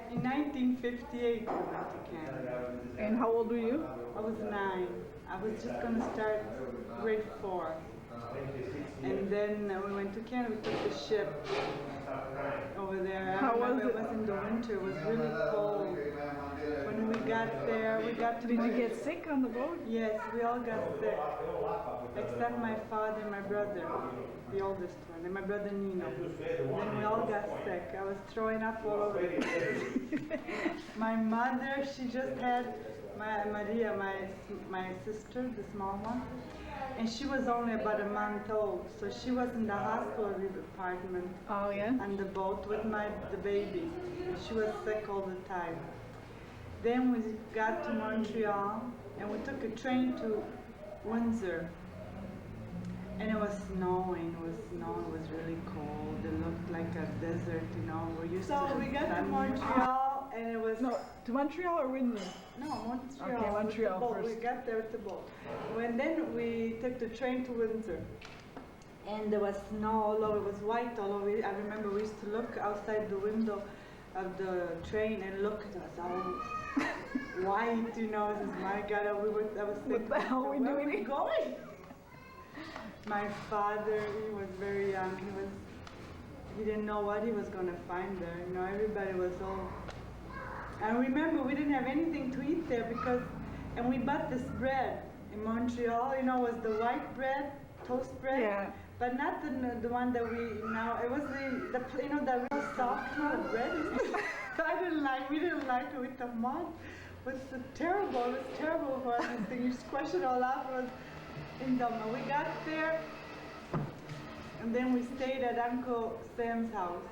In 1958 we went to Canada. And how old were you? I was 9. I was just going to start grade 4. And then we went to Canada. We took the ship over there. How was it? It was in the winter. It was really cold. When we got there, we got to... Did you get sick on the boat? Yes, we all got sick. Except my father and my brother, the oldest one, and my brother Nino. Then we all got sick. I was throwing up all over the place. My mother, she just had Maria, my sister, the small one, and she was only about a month old, so she was in the hospital department. Oh yeah. On the boat with the baby. She was sick all the time. Then we got to Montreal, and we took a train to Windsor. And it was snowing. It was really cold. It looked like a desert, you know. We're used to So we got to Montreal, and it was to Montreal or Windsor? No, Montreal. Okay, Montreal first. first. We got there with the boat. Then we took the train to Windsor, and there was snow all over. It was white all over. I remember we used to look outside the window of the train and look at us all white, you know. Says, my God, I was thinking, what the hell are we where doing? are we going? My father, he was very young. He didn't know what he was going to find there. You know, everybody was all. I remember we didn't have anything to eat there and we bought this bread in Montreal. You know, it was the white bread, toast bread. Yeah. But not the one that we now. It was the you know, the real soft kind of bread. We didn't like it with the mud. It was terrible. It was terrible for us. This thing, you squash it all up. It was in Doma. We got there, and then we stayed at Uncle Sam's house.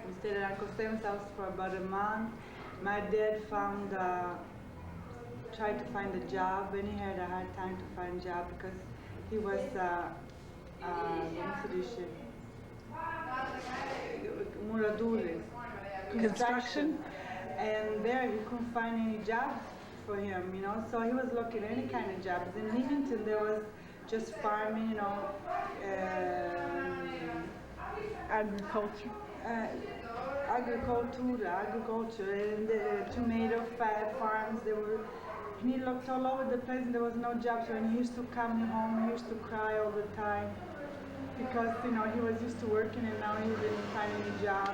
We stayed at Uncle Sam's house for about a month. My dad tried to find a job, and he had a hard time to find a job because he was, construction, and there he couldn't find any jobs for him, you know, so he was looking at any kind of jobs. In Leamington there was just farming, you know, Agriculture. Agriculture, and the tomato farms. He looked all over the place and there was no jobs. When he used to come home, he used to cry all the time because, you know, he was used to working and now he didn't find any job.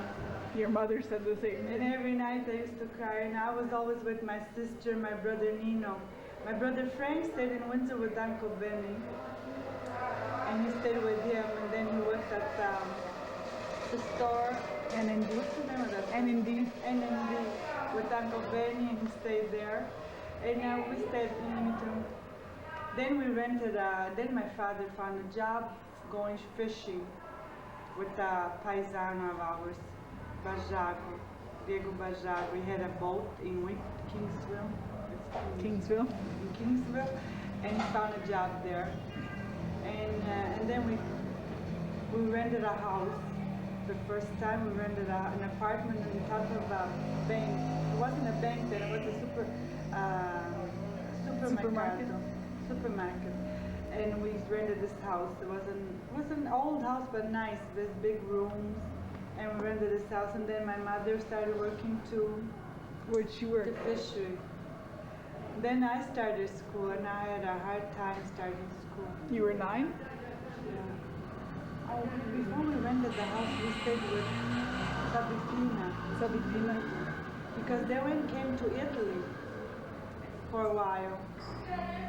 Your mother said the same thing. And every night I used to cry, and I was always with my sister, my brother Nino. My brother Frank stayed in Windsor with Uncle Benny, and he stayed with him, and then he worked at the store, NND. What's the name of that? NND. With Uncle Benny, and he stayed there. And we stayed in Leamington. Then we rented, then my father found a job going fishing with a paisano of ours, Bajago, Diego Bajago. We had a boat in Kingsville. Kingsville. In Kingsville, and he found a job there. And then we rented a house. The first time we rented an apartment on top of a bank. It wasn't a bank then, it was a supermarket. And we rented this house. It was an old house but nice, with big rooms. And we rented this house, and then my mother started working too. Where'd she work? The fishery. Then I started school, and I had a hard time starting school. You were 9? Yeah. Before we rented the house, we stayed with Sabina. Because they came to Italy for a while.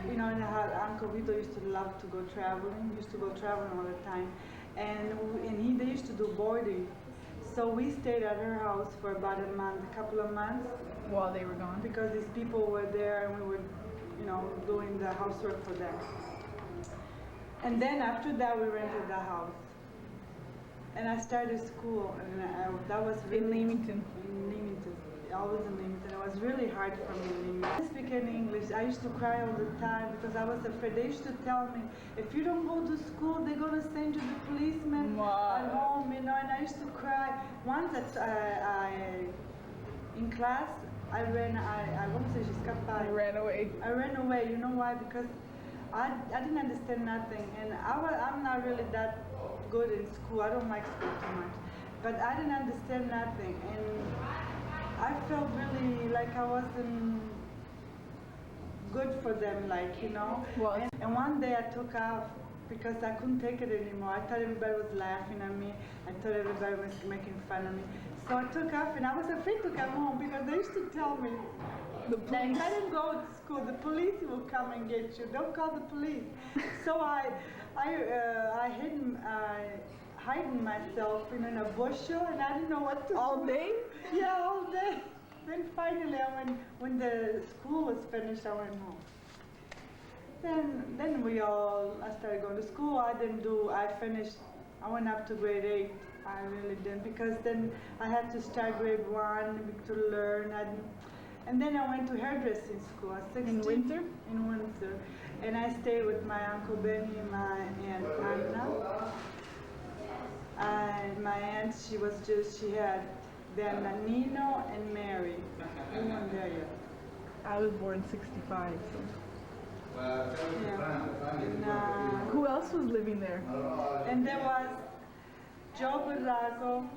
You know, and Uncle Vito used to love to go traveling. He used to go traveling all the time. And they used to do boarding. So we stayed at her house for about a couple of months. While they were gone? Because these people were there and we were, you know, doing the housework for them. And then after that we rented the house. And I started school, and that was really... In Leamington? In Leamington. Always in Leamington. It was really hard for me in Leamington. I didn't speak any English. I used to cry all the time because I was afraid. They used to tell me, if you don't go to school, they're going to send you the policeman at home, you know, and I used to cry. Once in class, I ran away. You know why? Because I didn't understand nothing, and I'm not really that good in school. I don't like school too much, but I didn't understand nothing, and I felt really like I wasn't good for them, like, you know. Well, And one day I took off because I couldn't take it anymore. I thought everybody was laughing at me. I thought everybody was making fun of me. So I took off and I was afraid to come home because they used to tell me, that if I didn't go to school, the police will come and get you. Don't call the police. So I hid myself in a bushel and I didn't know what to do. all day? Yeah, all day. Then finally, when the school was finished, I went home. Then I started going to school. I finished, I went up to grade 8. I really didn't, because then I had to start grade 1 to learn. And then I went to hairdressing school at 16. In winter? In winter. And I stayed with my Uncle Benny and my Aunt Anna. And my aunt, she had then Nino and Mary. We weren't there yet. I was born 65, so. Yeah. And, Who else was living there? and there was Joe Barrago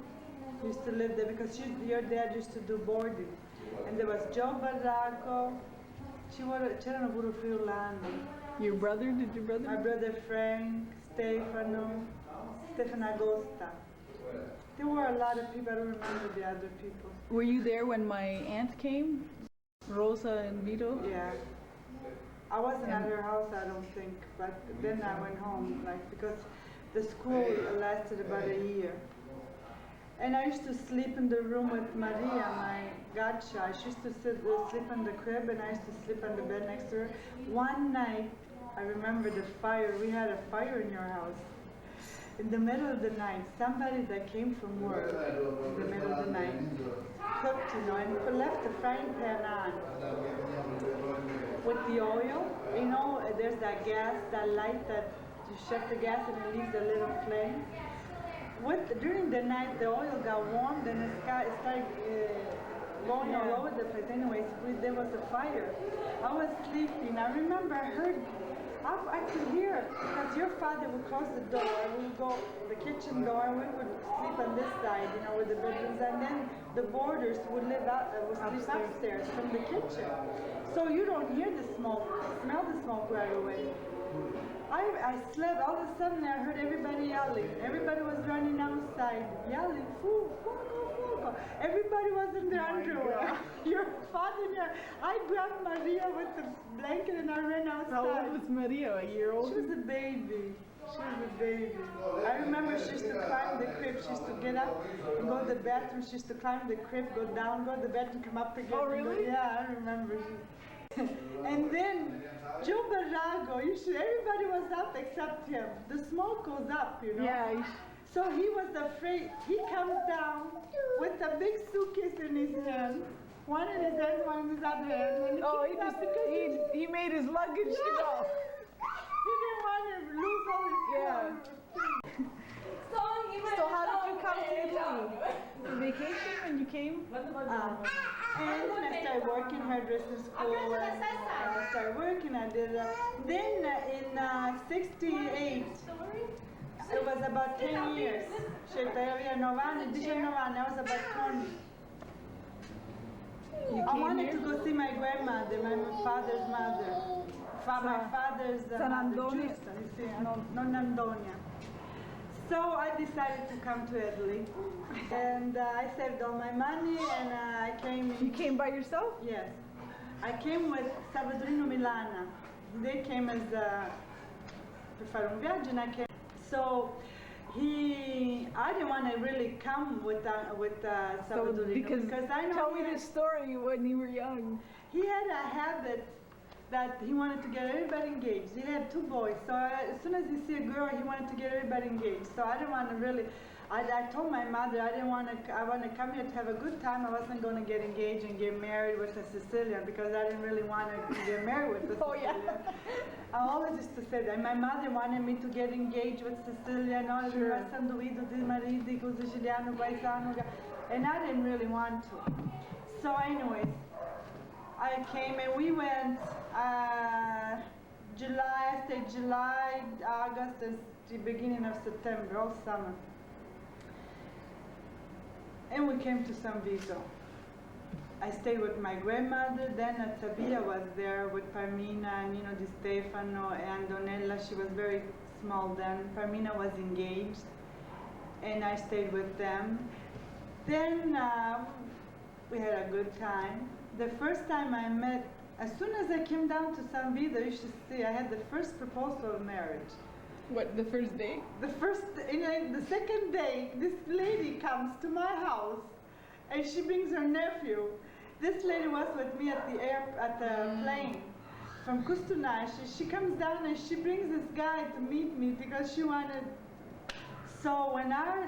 used to live there because your dad used to do boarding. And there was Joe Barrago. C'erano pure più Orlando. Your brother? Did your brother? My brother Frank, Stefano Agosta. There were a lot of people. I don't remember the other people. Were you there when my aunt came? Rosa and Vito? Yeah. I wasn't at her house, I don't think, but then I went home, because the school lasted about a year. And I used to sleep in the room with Maria, my godchild. She used to sleep in the crib, and I used to sleep on the bed next to her. One night, I remember the fire. We had a fire in your house. In the middle of the night, somebody that came from work, in the middle of the night, cooked, and left the frying pan on with the oil. There's that gas, that light that you shut the gas and it leaves a little flame. During the night, the oil got warm, then it started going all over the place. Anyways, there was a fire. I was sleeping. I remember I could hear it because your father would close the door, we would go the kitchen door, and we would sleep on this side, with the bedrooms, and then the boarders would sleep upstairs from the kitchen. So you don't hear the smoke, smell the smoke right away. I slept, all of a sudden I heard everybody yelling. Everybody was running outside, yelling, "Fuoco, fuoco." Everybody was in their underwear. Your father, I grabbed Maria with the blanket and I ran outside. How old was Maria? A year old? She was a baby. I remember she used to climb the crib. She used to get up and go to the bathroom. She used to climb the crib, go down, go to the bathroom, come up again. Oh, really? Yeah, I remember. And then Joe Barrago, everybody was up except him. The smoke goes up, Yeah. So he was afraid. He comes down with a big suitcase in his hand. One in his hand, one in his other hand. He made his luggage to go. He didn't want to lose all his clothes. So how did you come to Italy? Vacation when you came? And then I started working hairdressing school, and I started working. I did. Then in '68, it was about 10 years. I was about 20. I wanted to go see my grandmother, my father's mother. My father's San Antonio? Non Antonia. So I decided to come to Italy, and I saved all my money, and I came. You came by yourself? Yes, I came with Salvadorino Milana. They came as to fare un viaggio, and I came. So I didn't want to really come with Salvadorino because I know. Tell me the story when you were young. He had a habit that he wanted to get everybody engaged. He had 2 boys, so as soon as he see a girl, he wanted to get everybody engaged. So I didn't want to really. I told my mother I want to come here to have a good time. I wasn't going to get engaged and get married with a Sicilian because I didn't really want to get married with a Sicilian. Oh yeah. I always used to say that. My mother wanted me to get engaged with Sicilian, Sure. San Vito di mariti, siciliano, paesano, and I didn't really want to. So anyways, I came and we went July, August, and the beginning of September, all summer. And we came to San Vito. I stayed with my grandmother. Then Tabia was there with Parmina and Di Stefano and Donella. She was very small then. Parmina was engaged, and I stayed with them. Then we had a good time. The first time I met, as soon as I came down to San Vito, you should see, I had the first proposal of marriage. What, the first day? The second day, this lady comes to my house, and she brings her nephew. This lady was with me at the plane from Custonaci. She comes down and she brings this guy to meet me because she wanted. So when I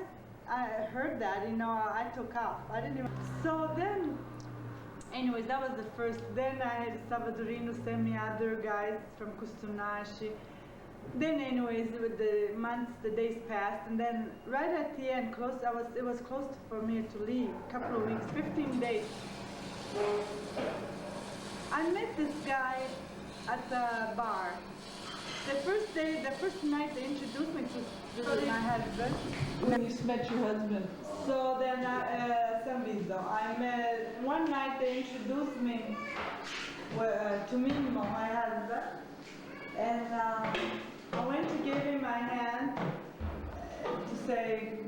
heard that, I took off. I didn't even. So then, anyways, that was the first. Then I had Salvadorino send me other guys from Custonaci. Then, anyways, with the months, the days passed, and then right at the end, it was close for me to leave. A couple of weeks, 15 days. I met this guy at the bar. The first night they introduced me to my husband. When you met your husband. So then, San Vito, I met, one night they introduced me to Mimo, my husband, and I went to give him my hand to say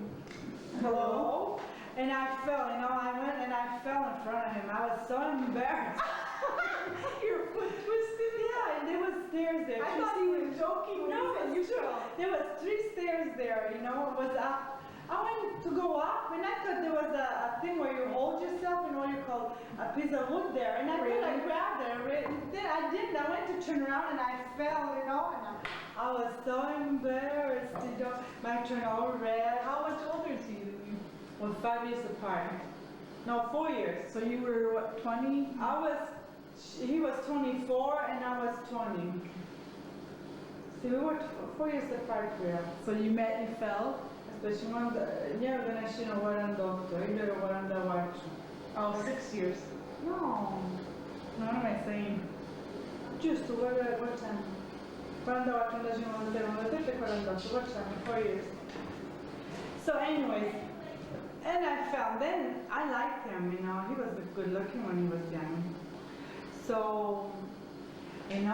hello, and I fell, I went and I fell in front of him. I was so embarrassed. Your foot twisted? Yeah, and there was stairs there. I thought he was joking. No, you fell. There was 3 stairs there, it was up. I wanted to go up, and I thought there was a thing where you hold yourself, you call a piece of wood there, and I thought I grabbed it. Then I didn't. I went to turn around and I fell, and I was so embarrassed, My turned all red. How much older is he than you? Well, 5 years apart. No, 4 years. So you were, what, 20? He was 24 and I was 20. See, we were 4 years apart here. So you met, you fell? Znači, njega nešto varam doktor, ide varam da vaču. Oh, 6 years. No. No, what am I saying? Giusto, varam. Varam da vaču, onda živimo da trebamo da tete varam doktor, vačam, 4 years. So anyways, and I found, then I liked him, he was good looking when he was young. So, every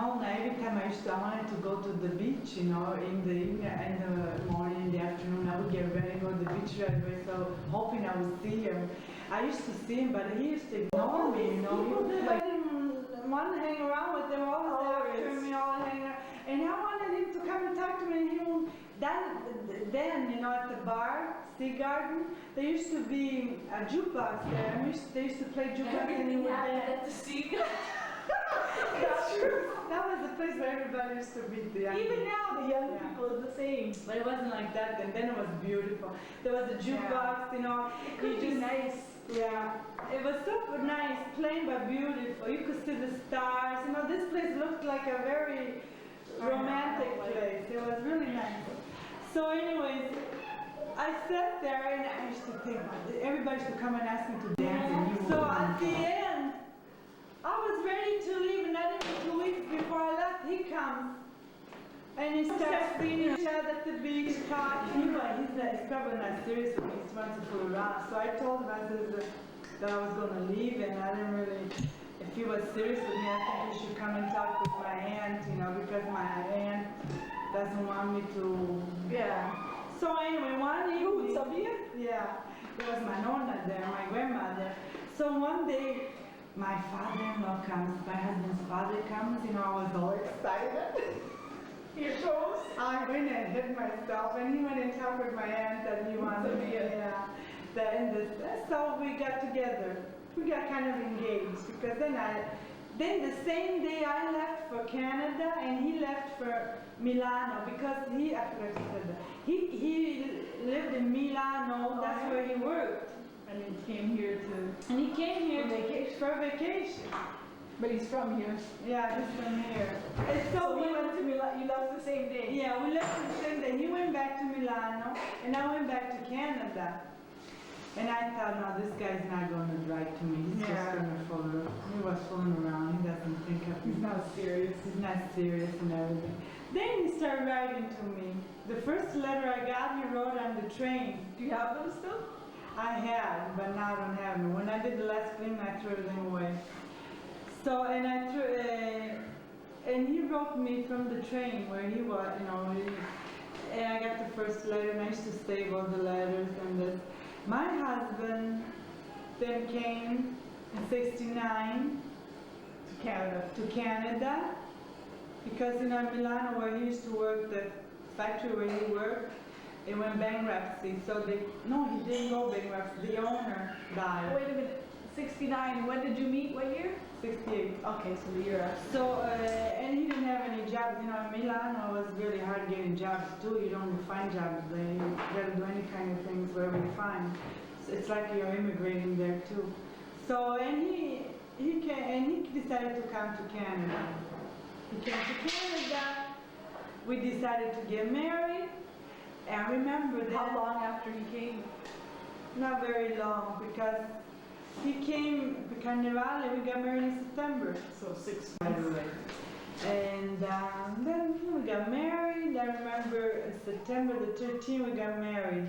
time I wanted to go to the beach, in the evening, in the morning, in the afternoon, I would get ready to go to the beach right away, so hoping I would see him. I used to see him, but he used to ignore me, I didn't want to hang around with him, always after me, all hanging around. And I wanted him to come and talk to me, and he won't. Then, at the bar, Sea Garden, there used to be a jukebox there. They used to play jukebox, and he would dance. At the Sea Garden. That's true. That was the place where everybody used to meet the young Even people. now, the young people are the same. But it wasn't like that then. Then it was beautiful. There was a jukebox, It was nice. Yeah. It was so nice, plain but beautiful. You could see the stars. This place looked like a very romantic place. It was really nice. So anyways, I sat there and I used to think, everybody used to come and ask me to dance. So at the end, I was ready to leave, and not even 2 weeks before I left, he comes. And he starts seeing each other at the beach, talking. He's probably not serious with me, he wants to fool around. So I told him, that I was going to leave, and I didn't really, if he was serious with me, I think he should come and talk with my aunt, because my aunt doesn't want me to. Yeah. So anyway, one evening. Sabia? Yeah. There was my nonna there, my grandmother. So one day, my father-in-law comes, my husband's father comes, I was all excited. Here goes. I went and hid myself, and he went and talked with my aunt that he wanted me. So we got together. We got kind of engaged, because then the same day I left for Canada, and he left for Milano, because I forgot to say that. He lived in Milano, that's where he worked. And he came here to... And he came here for vacation. But he's from here. Yeah, he's from here. And So we went to Milan, you left the same day? Yeah, we left the same day. He went back to Milano, and I went back to Canada. And I thought, no, this guy's not going to write to me. He's just going to fool around. He was fooling around. He doesn't think of me. He's not serious. He's not serious and everything. Then he started writing to me. The first letter I got, he wrote on the train. Do you have them still? I had, but now I don't have them. When I did the last clean, I threw everything away. So, and he wrote me from the train where he was, and I got the first letter, and I used to save all the letters and this. My husband then came in '69 to Canada, because in Milano, where he used to work, the factory where he worked, it went bankruptcy. So he didn't go bankruptcy. The owner died. Wait a minute, 69, when did you meet, what year? 68. Okay, so the year after. So, and he didn't have any jobs. In Milano, it was really hard getting jobs too. You don't find jobs there. You gotta do any kind of things wherever you find. So it's like you're immigrating there too. So, and he came, and he decided to come to Canada. He came to Canada. We decided to get married. And I remember that. How long after he came? Not very long, because he came to Carnival and we got married in September. So 6 months. And then we got married. I remember September the 13th we got married.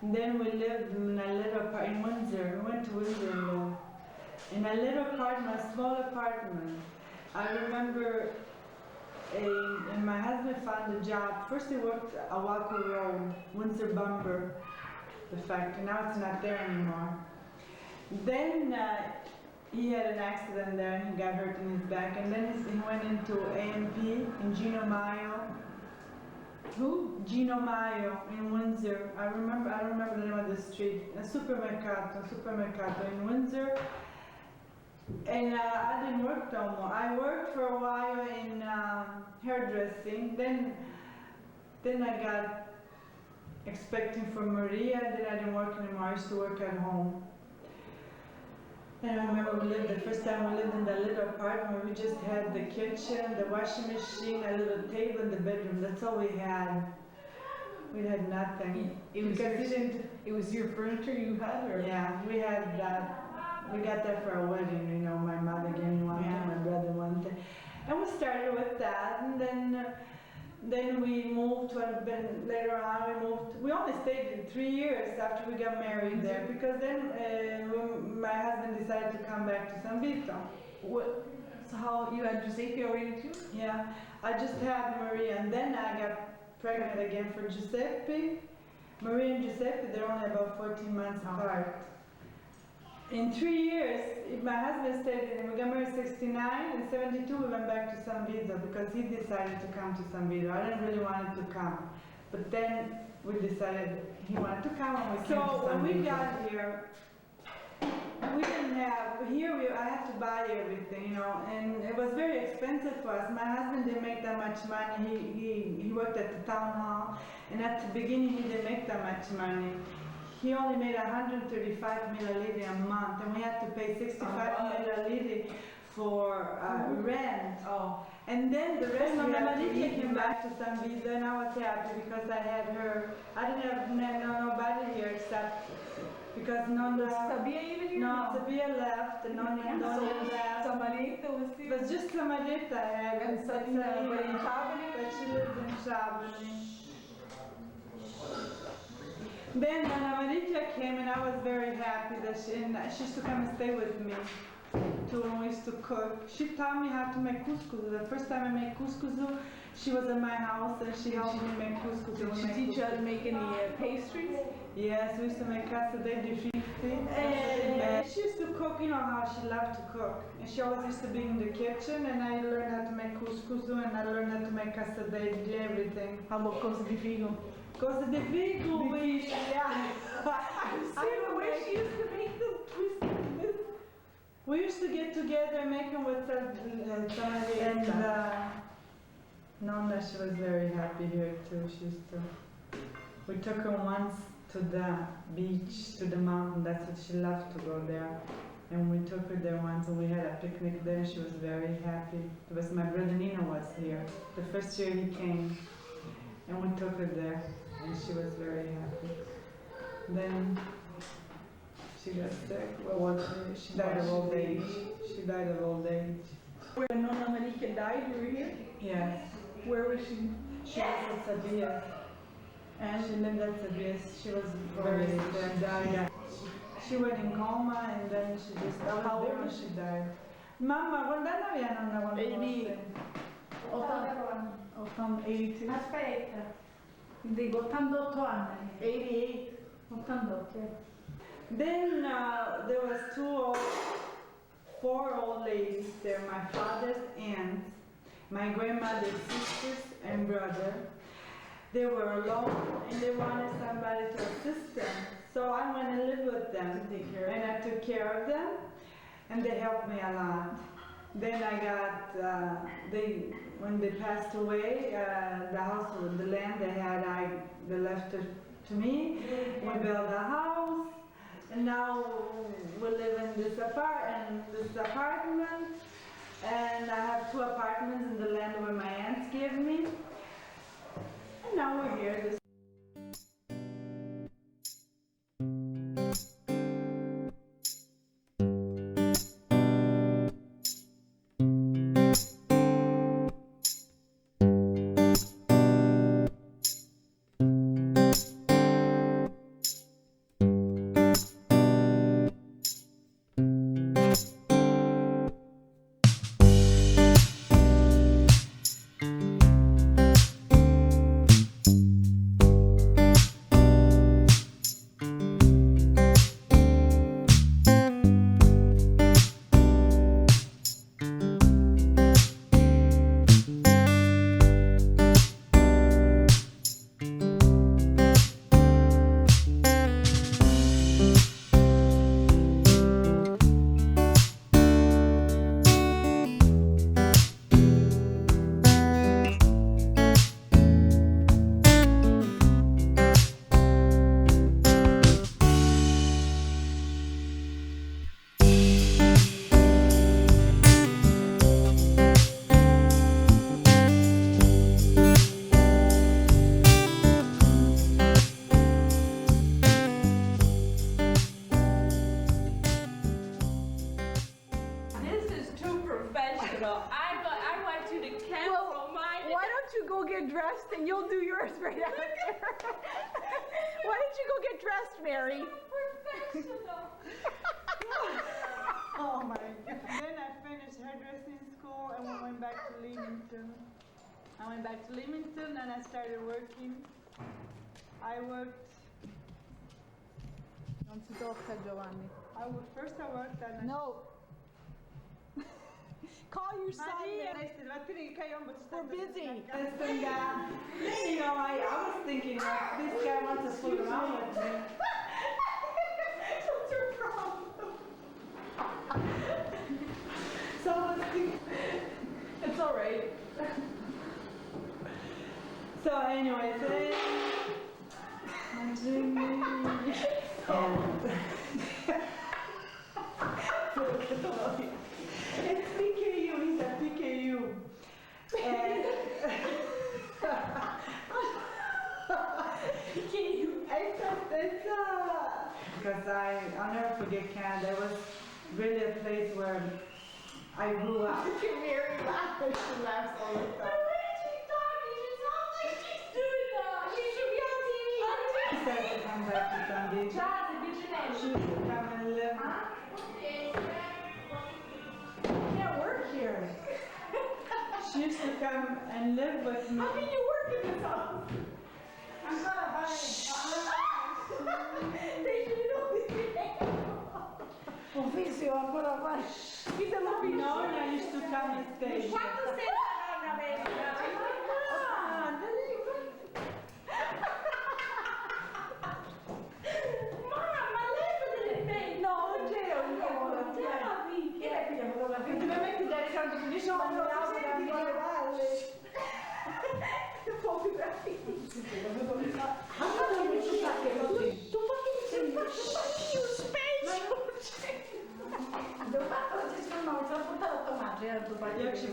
And then we lived in a little apartment in Windsor. We went to Windsor and lived in a little apartment, a small apartment. I remember and my husband found a job. First he worked at Walker Road, Windsor Bumper, the factory. Now it's not there anymore. Then he had an accident there and he got hurt in his back. And then he went into AMP in Gino Maio. Who? Gino Maio in Windsor. I don't remember the name of the street. A supermercato in Windsor. And I didn't work no more. I worked for a while in hairdressing. Then I got expecting for Maria. Then I didn't work anymore. I used to work at home. And I remember the first time we lived in that little apartment. We just had the kitchen, the washing machine, a little table in the bedroom. That's all we had. We had nothing. It was your furniture you had, or? Yeah, we had that. We got that for our wedding, my mother gave me one thing, my brother one thing. And we started with that, and then we moved, later on we only stayed 3 years after we got married there, because then my husband decided to come back to San Vito. So how, you had Giuseppe already too? Yeah, I just had Maria, and then I got pregnant again for Giuseppe. Maria and Giuseppe, they're only about 14 months apart. In 3 years, my husband stayed, and we got married in '69, and '72 we went back to San Vito because he decided to come to San Vito. I didn't really want him to come, but then we decided he wanted to come, and we came to San Vito. So when we got here, we didn't have, I had to buy everything, and it was very expensive for us. My husband didn't make that much money. He worked at the town hall, and at the beginning he didn't make that much money. He only made 135 millilitri a month, and we had to pay 65 millilitri for rent. Oh. And then the rest of Maria came back to San Vito, and I was happy because I had her. I didn't have nobody here except because Sabia even here? No, Sabia left, and Nonia left. Samarita was here? It was just Samarita I had. And Sabina was in Trapani? But she lived in Trapani. Then Maritia came, and I was very happy that she used to come and stay with me too, and we used to cook. She taught me how to make couscous. The first time I made couscous, she was in my house and she helped me make couscous. Did she teach you how to make any pastries? Yes, we used to make cassoulet de frites. And she used to cook, how she loved to cook. And she always used to be in the kitchen, and I learned how to make couscous, and I learned how to make cassoulet, everything. How about cosa di figo? Cosa di figo, we she used to make this. We used to get together and make them with somebody. And Nonna, she was very happy here too. We took her once to the beach, to the mountain. That's what she loved to go there. And we took her there once, and we had a picnic there. She was very happy. It was my brother Nino was here. The first year he came, and we took her there, and she was very happy. Then she got sick. She died of old age. When Nonna Marica died, you were here? Yes. Where was she? She was in Sabia. And she lived at Sabias. She was very sick and died. She went in coma and then she just, how old when she died? Mamma, quando andavi a nonna quando 80. 82. Aspetta, dico 88 anni. 88. 88. Then there was four old ladies there, my father's aunts, my grandmother's sisters and brother. They were alone and they wanted somebody to assist them. So I went and lived with them and I took care of them and they helped me a lot. Then I got, when they passed away, the house, the land they had, they left it to me. We built a house and now we live in this apartment and I have 2 apartments in the land where my aunts gave me. And now we're here. Go get dressed and you'll do yours right after. Why don't you go get dressed, Mary? Oh my God. Then I finished hairdressing school and we went back to Leamington. I went back to Leamington and I started working. I worked. Non si tocca, Giovanni. First I worked at No. Call your son. We're busy. You know, I was thinking, like, this guy wants to fool around with me. What's your problem? So I was thinking, It's all right. so anyway, it's PKU, he's at PKU. And because I'll never forget Canada. It was really a place where I grew up. Mary laughs. She laughs all the time. She said to come back to San Vito. She used to come and live. You can't work here. She used to come and live with me. How can you work in this house? I'm gonna hide. They should know this. Ufficio, ancora fai. He's a lovely No, and I used to come and stay. Quanto sei la nonna America? Mamma, lei delle No, Geo, no. Che è figlia fotografia? Effettivamente già è tanto che sono Jak się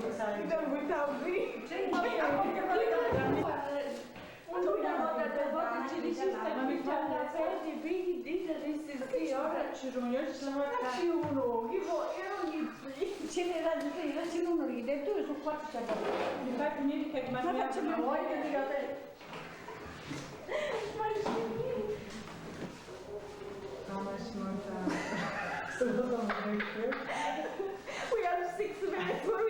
wracają? Ma facciamo voglia di We have 6 minutes. What are